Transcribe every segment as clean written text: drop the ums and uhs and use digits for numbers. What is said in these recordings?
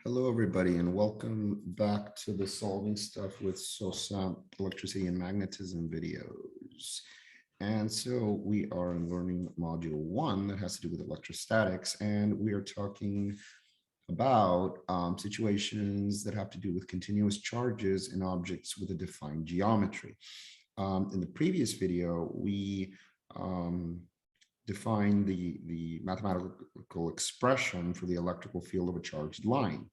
Hello, everybody, and welcome back to the Solving Stuff with SOSA Electricity and Magnetism videos. And so we are learning module 1 that has to do with electrostatics, and we are talking about situations that have to do with continuous charges in objects with a defined geometry. In the previous video, we define the mathematical expression for the electrical field of a charged line.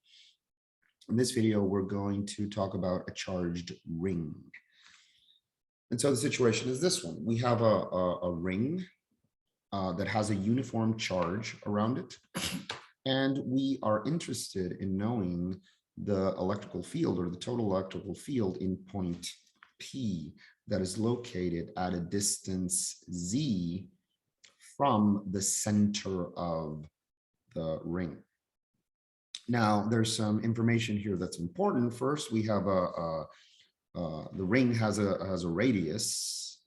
In this video, we're going to talk about a charged ring. And so the situation is this one. We have a ring that has a uniform charge around it. And we are interested in knowing the electrical field or the total electrical field in point P that is located at a distance Z from the center of the ring. Now, there's some information here that's important. First, we have the ring has a radius.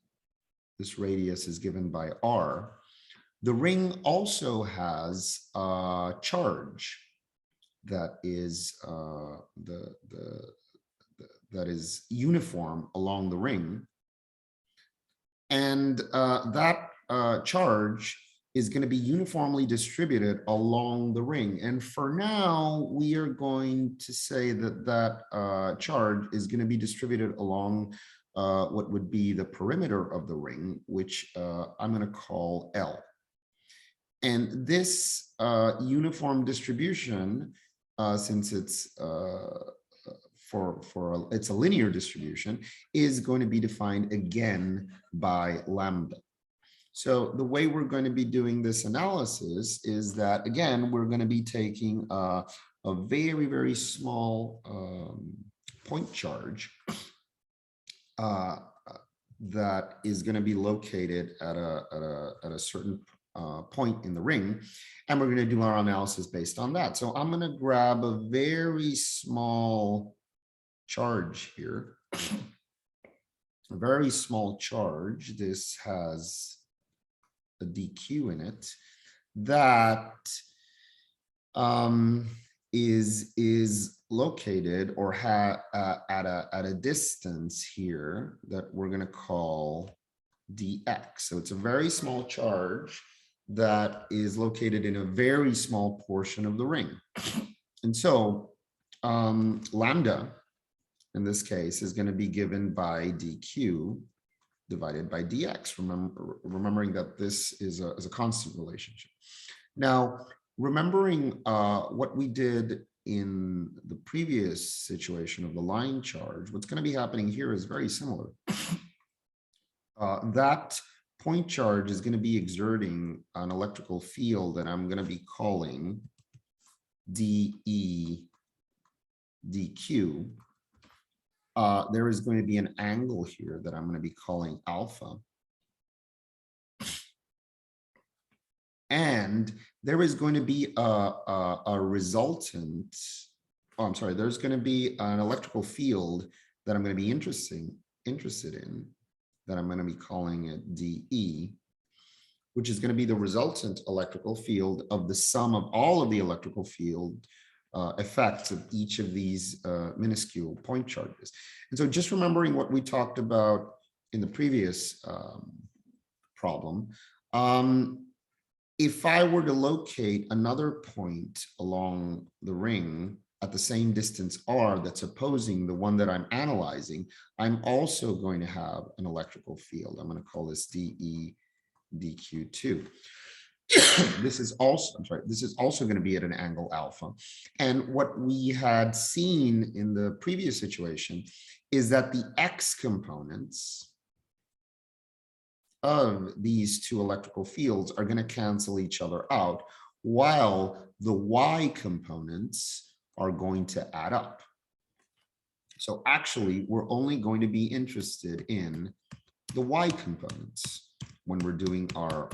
This radius is given by R. The ring also has a charge that is that is uniform along the ring, and that charge is going to be uniformly distributed along the ring. And for now, we are going to say that that charge is going to be distributed along what would be the perimeter of the ring, which I'm going to call L. And this uniform distribution, since it's it's a linear distribution, is going to be defined again by lambda. So the way we're going to be doing this analysis is that, again, we're going to be taking a very, very small point charge that is going to be located at a certain point in the ring, and we're going to do our analysis based on that. So I'm going to grab a very small charge here, a very small charge. This has a dq in it that is located or at a distance here that we're going to call dx. So it's a very small charge that is located in a very small portion of the ring. And so lambda in this case is going to be given by dq divided by dx, remembering that this is a constant relationship. Now, remembering what we did in the previous situation of the line charge, what's going to be happening here is very similar. That point charge is going to be exerting an electrical field that I'm going to be calling dE dq. There is going to be an angle here that I'm going to be calling alpha. And there is going to be a resultant, there's going to be an electrical field that I'm going to be interested in, that I'm going to be calling it dE, which is going to be the resultant electrical field of the sum of all of the electrical field effects of each of these minuscule point charges. And so just remembering what we talked about in the previous problem, if I were to locate another point along the ring at the same distance r that's opposing the one that I'm analyzing, I'm also going to have an electrical field. I'm going to call this dE dq2. This is also going to be at an angle alpha. And what we had seen in the previous situation is that the x components of these two electrical fields are going to cancel each other out, while the y components are going to add up. So actually, we're only going to be interested in the y components when we're doing our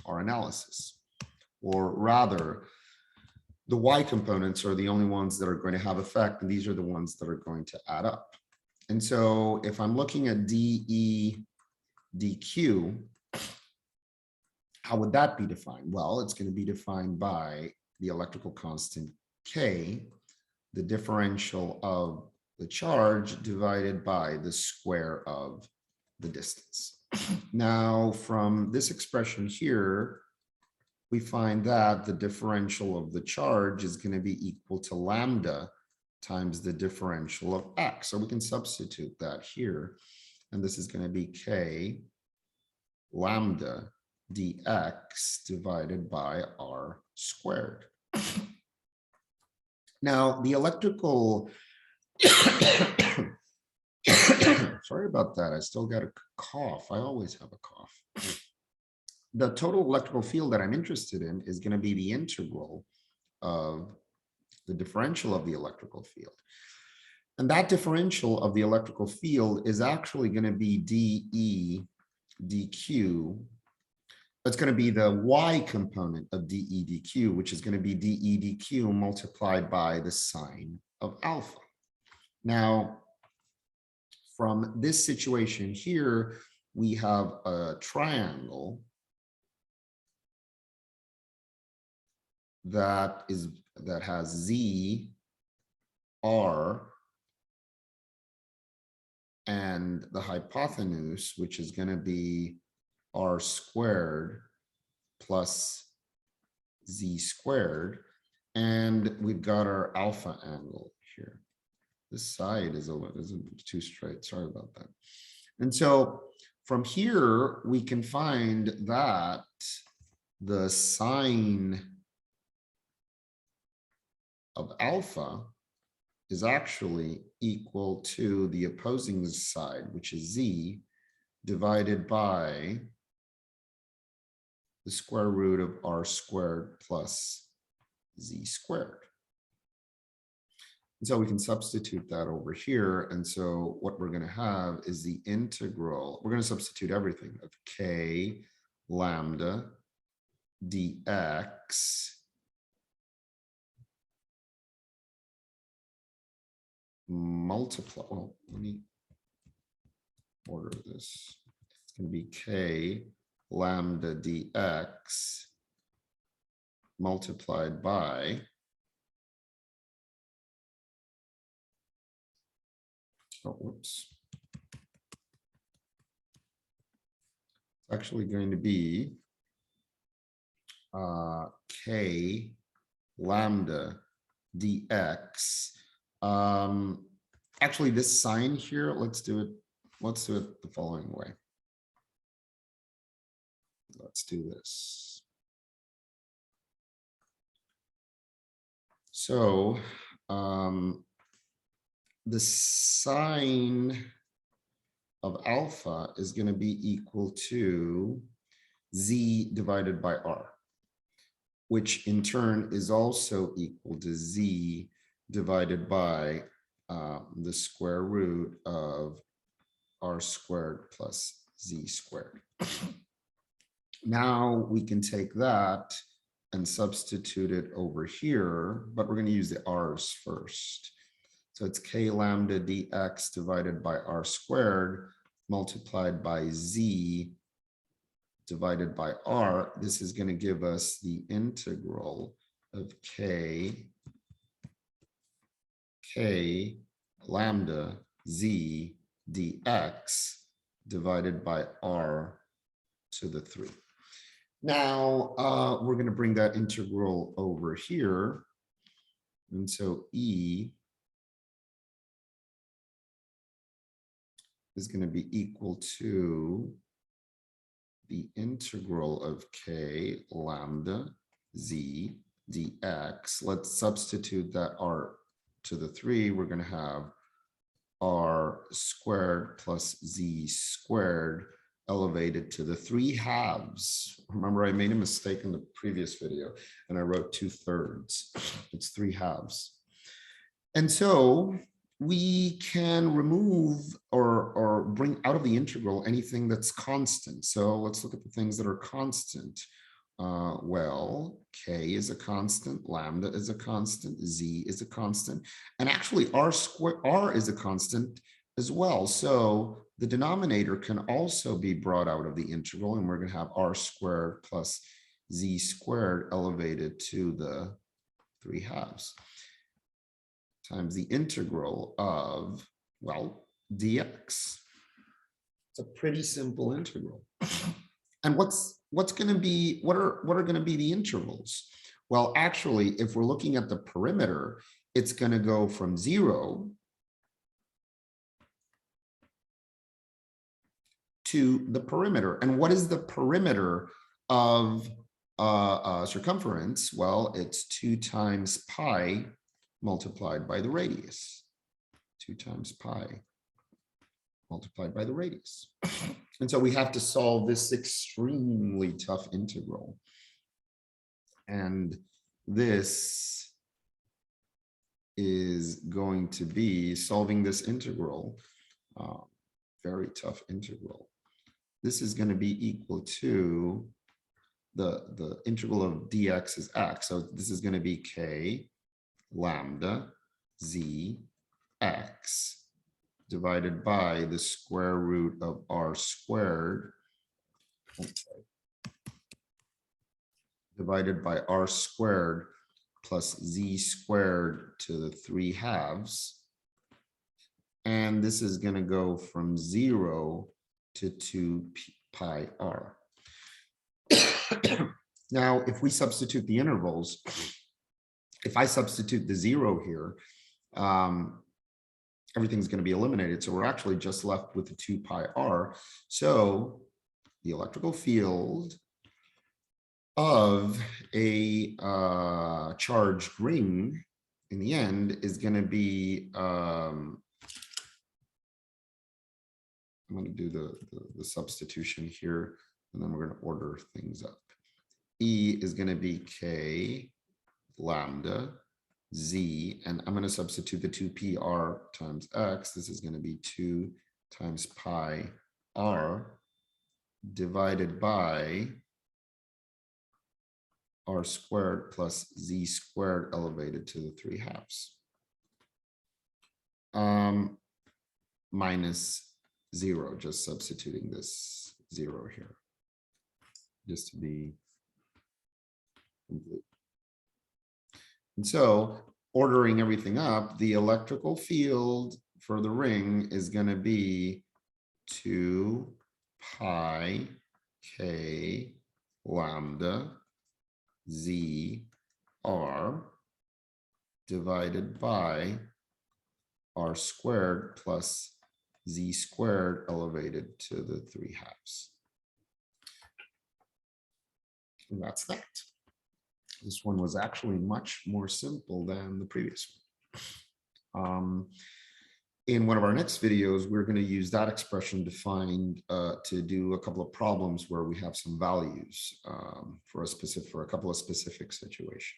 analysis. Or rather, the y components are the only ones that are going to have effect, and these are the ones that are going to add up. And so if I'm looking at dE dq, how would that be defined? Well, it's going to be defined by the electrical constant K the differential of the charge divided by the square of the distance. Now, from this expression here, we find that the differential of the charge is going to be equal to lambda times the differential of x. So we can substitute that here. And this is going to be k lambda dx divided by r squared. Now, the electrical, sorry about that, I still got a cough. I always have a cough. The total electrical field that I'm interested in is going to be the integral of the differential of the electrical field. And that differential of the electrical field is actually going to be dE dq. It's going to be the y component of dE dq, which is going to be dE dq multiplied by the sine of alpha. Now, from this situation here, we have a triangle that has z, r, and the hypotenuse, which is going to be r squared plus z squared. And we've got our alpha angle here. This side isn't too straight. Sorry about that. And so from here, we can find that the sine of alpha is actually equal to the opposing side, which is z, divided by the square root of r squared plus z squared. And so we can substitute that over here. And so what we're going to have is the integral. We're going to substitute everything of k lambda dx multiply. Well, let me order this. It's going to be k lambda dx multiplied by whoops. It's actually going to be k lambda dx. Actually, this sign here, let's do it the following way. Let's do this. So the sine of alpha is going to be equal to z divided by r, which in turn is also equal to z divided by the square root of r squared plus z squared. Now we can take that and substitute it over here, but we're going to use the r's first. So it's k lambda dx divided by r squared multiplied by z divided by r. This is going to give us the integral of k lambda z dx divided by r to the 3. Now we're going to bring that integral over here. And so E is going to be equal to the integral of k lambda z dx. Let's substitute that r to the 3. We're going to have r squared plus z squared elevated to the 3/2. Remember, I made a mistake in the previous video and I wrote 2/3. It's 3/2. And so we can remove or bring out of the integral anything that's constant. So let's look at the things that are constant. Well, k is a constant, lambda is a constant, z is a constant, and actually r is a constant as well. So the denominator can also be brought out of the integral, and we're going to have r squared plus z squared elevated to the 3/2. times the integral of, well, dx. It's a pretty simple integral. And what's going to be, what are going to be the intervals? Well, actually, if we're looking at the perimeter, it's going to go from 0 to the perimeter. And what is the perimeter of circumference? Well, it's 2 times pi multiplied by the radius. 2 times pi multiplied by the radius. And so we have to solve this extremely tough integral. And this is going to be solving this integral, very tough integral. This is going to be equal to the integral of dx is x. So this is going to be k lambda z x divided by the square root of r squared divided by r squared plus z squared to the 3/2. And this is going to go from 0 to 2 pi r. Now, if we substitute the intervals, if I substitute the 0 here, everything's going to be eliminated. So we're actually just left with the 2 pi r. So the electrical field of a charged ring in the end is going to be, I'm going to do the substitution here, and then we're going to order things up. E is going to be k lambda z, and I'm going to substitute the 2pr times x. This is going to be 2 times pi r divided by r squared plus z squared elevated to the 3/2. Minus 0, just substituting this 0 here, just to be complete. And so ordering everything up, the electrical field for the ring is going to be 2 pi k lambda z r divided by r squared plus z squared elevated to the 3/2. And that's that. This one was actually much more simple than the previous one. In one of our next videos, we're going to use that expression to do a couple of problems where we have some values for a couple of specific situations.